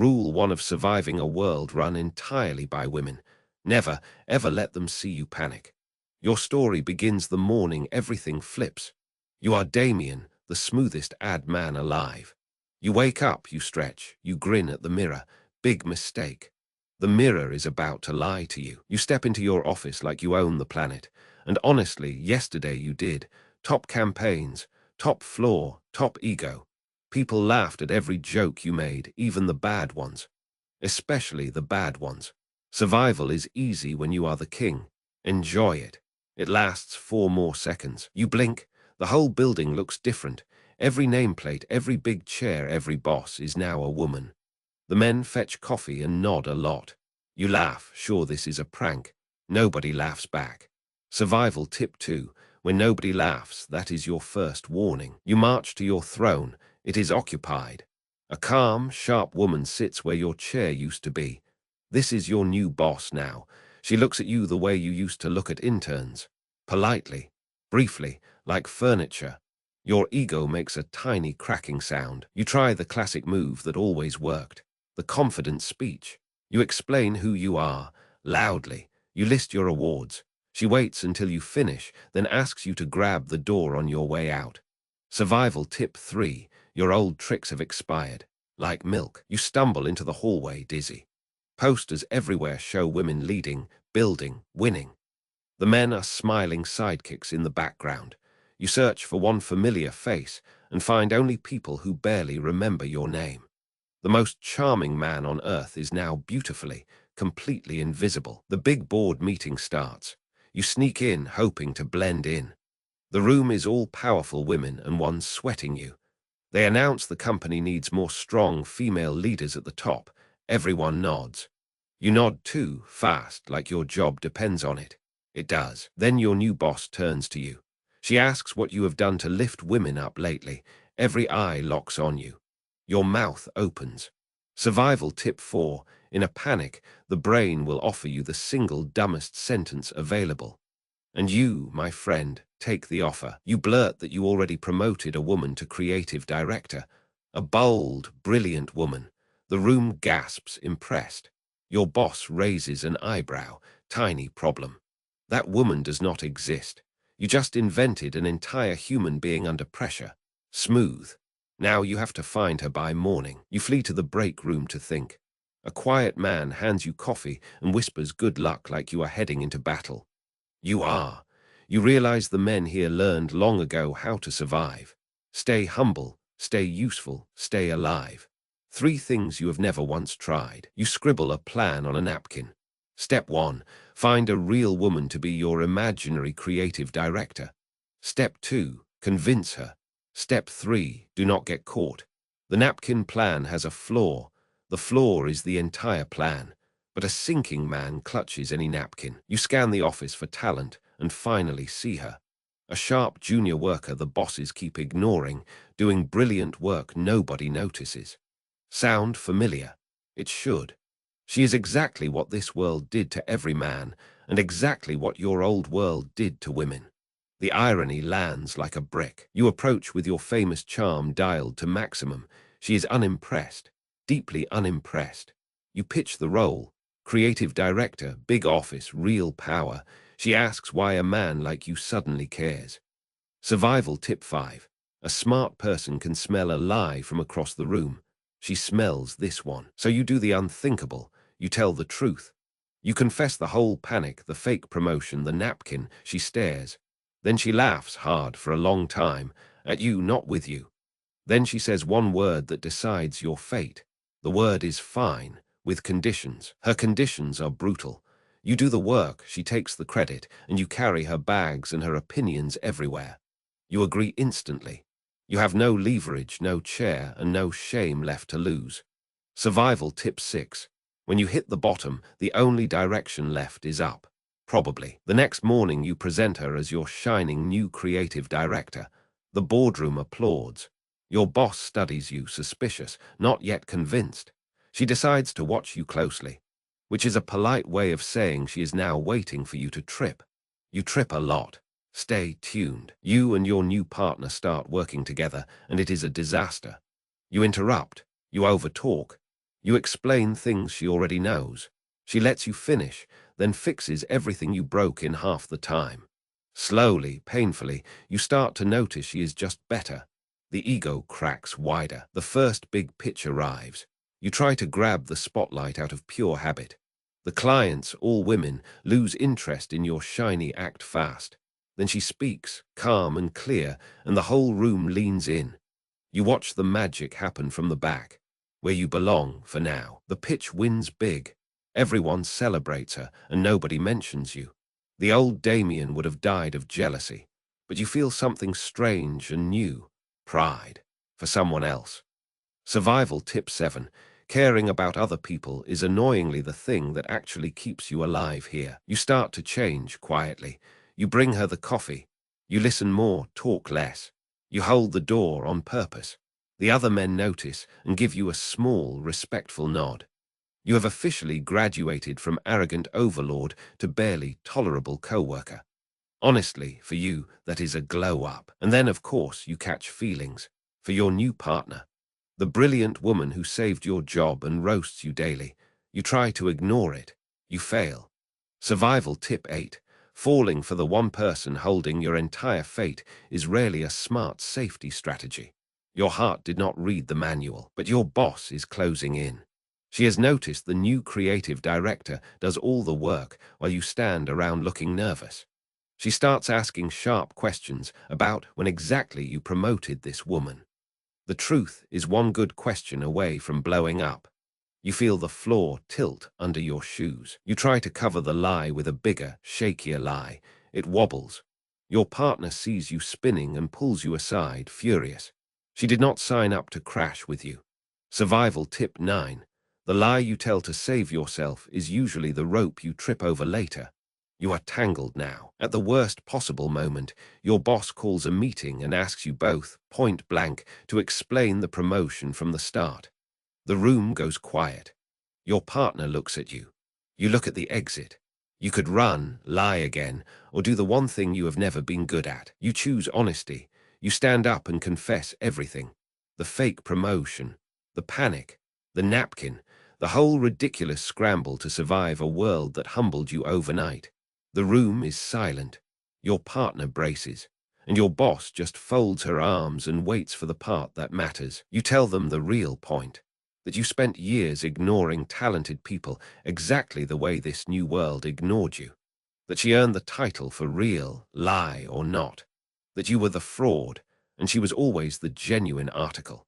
Rule one of surviving a world run entirely by women. Never, ever let them see you panic. Your story begins the morning everything flips. You are Damien, the smoothest ad man alive. You wake up, you stretch, you grin at the mirror. Big mistake. The mirror is about to lie to you. You step into your office like you own the planet. And honestly, yesterday you did. Top campaigns, top floor, top ego. People laughed at every joke you made, even the bad ones. Especially the bad ones. Survival is easy when you are the king. Enjoy it. It lasts 4 more seconds. You blink, the whole building looks different. Every nameplate, every big chair, every boss is now a woman. The men fetch coffee and nod a lot. You laugh, sure this is a prank. Nobody laughs back. Survival tip 2. When nobody laughs, that is your first warning. You march to your throne. It is occupied. A calm, sharp woman sits where your chair used to be. This is your new boss now. She looks at you the way you used to look at interns. Politely, briefly, like furniture. Your ego makes a tiny cracking sound. You try the classic move that always worked. The confident speech. You explain who you are, loudly. You list your awards. She waits until you finish, then asks you to grab the door on your way out. Survival tip 3. Your old tricks have expired. Like milk, you stumble into the hallway dizzy. Posters everywhere show women leading, building, winning. The men are smiling sidekicks in the background. You search for one familiar face and find only people who barely remember your name. The most charming man on earth is now beautifully, completely invisible. The big board meeting starts. You sneak in, hoping to blend in. The room is all powerful women and one's sweating you. They announce the company needs more strong female leaders at the top. Everyone nods. You nod too, fast, like your job depends on it. It does. Then your new boss turns to you. She asks what you have done to lift women up lately. Every eye locks on you. Your mouth opens. Survival tip 4. In a panic, the brain will offer you the single dumbest sentence available. And you, my friend, take the offer. You blurt that you already promoted a woman to creative director. A bold, brilliant woman. The room gasps, impressed. Your boss raises an eyebrow. Tiny problem. That woman does not exist. You just invented an entire human being under pressure. Smooth. Now you have to find her by morning. You flee to the break room to think. A quiet man hands you coffee and whispers good luck like you are heading into battle. You are. You realize the men here learned long ago how to survive. Stay humble, stay useful, stay alive. 3 things you have never once tried. You scribble a plan on a napkin. Step 1. Find a real woman to be your imaginary creative director. Step 2. Convince her. Step 3. Do not get caught. The napkin plan has a flaw. The flaw is the entire plan. But a sinking man clutches any napkin. You scan the office for talent and finally see her. A sharp junior worker the bosses keep ignoring, doing brilliant work nobody notices. Sound familiar? It should. She is exactly what this world did to every man, and exactly what your old world did to women. The irony lands like a brick. You approach with your famous charm dialed to maximum. She is unimpressed, deeply unimpressed. You pitch the role. Creative director, big office, real power. She asks why a man like you suddenly cares. Survival tip 5. A smart person can smell a lie from across the room. She smells this one. So you do the unthinkable. You tell the truth. You confess the whole panic, the fake promotion, the napkin. She stares. Then she laughs hard for a long time, at you, not with you. Then she says one word that decides your fate. The word is fine, with conditions. Her conditions are brutal. You do the work, she takes the credit, and you carry her bags and her opinions everywhere. You agree instantly. You have no leverage, no chair, and no shame left to lose. Survival tip 6. When you hit the bottom, the only direction left is up. Probably. The next morning you present her as your shining new creative director. The boardroom applauds. Your boss studies you, suspicious, not yet convinced. She decides to watch you closely, which is a polite way of saying she is now waiting for you to trip. You trip a lot. Stay tuned. You and your new partner start working together, and it is a disaster. You interrupt. You overtalk. You explain things she already knows. She lets you finish, then fixes everything you broke in half the time. Slowly, painfully, you start to notice she is just better. The ego cracks wider. The first big pitch arrives. You try to grab the spotlight out of pure habit. The clients, all women, lose interest in your shiny act fast. Then she speaks, calm and clear, and the whole room leans in. You watch the magic happen from the back, where you belong for now. The pitch wins big. Everyone celebrates her, and nobody mentions you. The old Damien would have died of jealousy, but you feel something strange and new, pride, for someone else. Survival tip 7. Caring about other people is annoyingly the thing that actually keeps you alive here. You start to change quietly. You bring her the coffee. You listen more, talk less. You hold the door on purpose. The other men notice and give you a small, respectful nod. You have officially graduated from arrogant overlord to barely tolerable co-worker. Honestly, for you, that is a glow up. And then, of course, you catch feelings for your new partner. The brilliant woman who saved your job and roasts you daily. You try to ignore it. You fail. Survival tip 8. Falling for the one person holding your entire fate is rarely a smart safety strategy. Your heart did not read the manual, but your boss is closing in. She has noticed the new creative director does all the work while you stand around looking nervous. She starts asking sharp questions about when exactly you promoted this woman. The truth is one good question away from blowing up. You feel the floor tilt under your shoes. You try to cover the lie with a bigger, shakier lie. It wobbles. Your partner sees you spinning and pulls you aside, furious. She did not sign up to crash with you. Survival tip 9. The lie you tell to save yourself is usually the rope you trip over later. You are tangled now. At the worst possible moment, your boss calls a meeting and asks you both, point blank, to explain the promotion from the start. The room goes quiet. Your partner looks at you. You look at the exit. You could run, lie again, or do the one thing you have never been good at. You choose honesty. You stand up and confess everything. The fake promotion, the panic, the napkin, the whole ridiculous scramble to survive a world that humbled you overnight. The room is silent. Your partner braces, and your boss just folds her arms and waits for the part that matters. You tell them the real point, that you spent years ignoring talented people exactly the way this new world ignored you, that she earned the title for real, lie or not, that you were the fraud, and she was always the genuine article.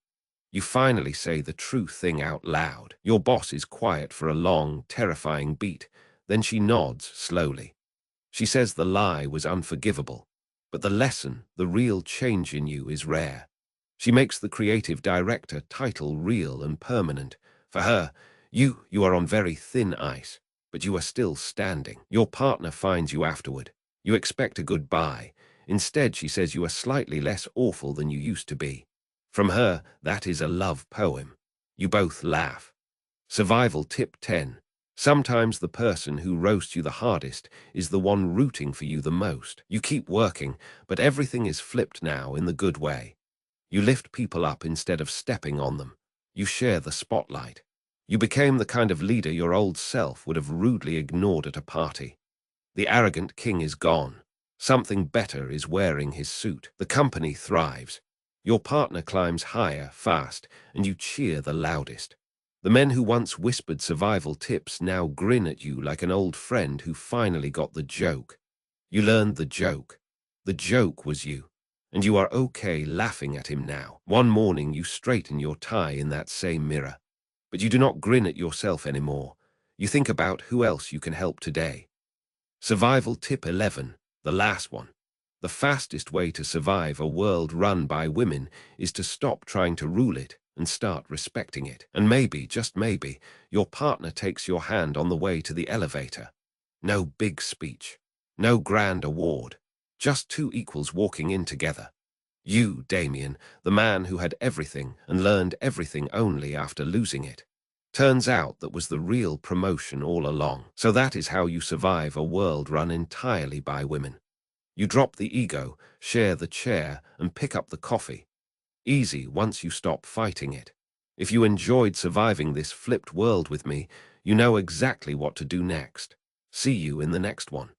You finally say the true thing out loud. Your boss is quiet for a long, terrifying beat, then she nods slowly. She says the lie was unforgivable, but the lesson, the real change in you, is rare. She makes the creative director title real and permanent. For her, you are on very thin ice, but you are still standing. Your partner finds you afterward. You expect a goodbye. Instead, she says you are slightly less awful than you used to be. From her, that is a love poem. You both laugh. Survival tip 10. Sometimes the person who roasts you the hardest is the one rooting for you the most. You keep working, but everything is flipped now in the good way. You lift people up instead of stepping on them. You share the spotlight. You became the kind of leader your old self would have rudely ignored at a party. The arrogant king is gone. Something better is wearing his suit. The company thrives. Your partner climbs higher, fast, and you cheer the loudest. The men who once whispered survival tips now grin at you like an old friend who finally got the joke. You learned the joke. The joke was you, and you are okay laughing at him now. One morning you straighten your tie in that same mirror, but you do not grin at yourself anymore. You think about who else you can help today. Survival tip 11, the last one. The fastest way to survive a world run by women is to stop trying to rule it and start respecting it. And maybe, just maybe, your partner takes your hand on the way to the elevator. No big speech, no grand award, just two equals walking in together. You, Damien, the man who had everything and learned everything only after losing it. Turns out that was the real promotion all along. So that is how you survive a world run entirely by women. You drop the ego, share the chair, and pick up the coffee. Easy once you stop fighting it. If you enjoyed surviving this flipped world with me, you know exactly what to do next. See you in the next one.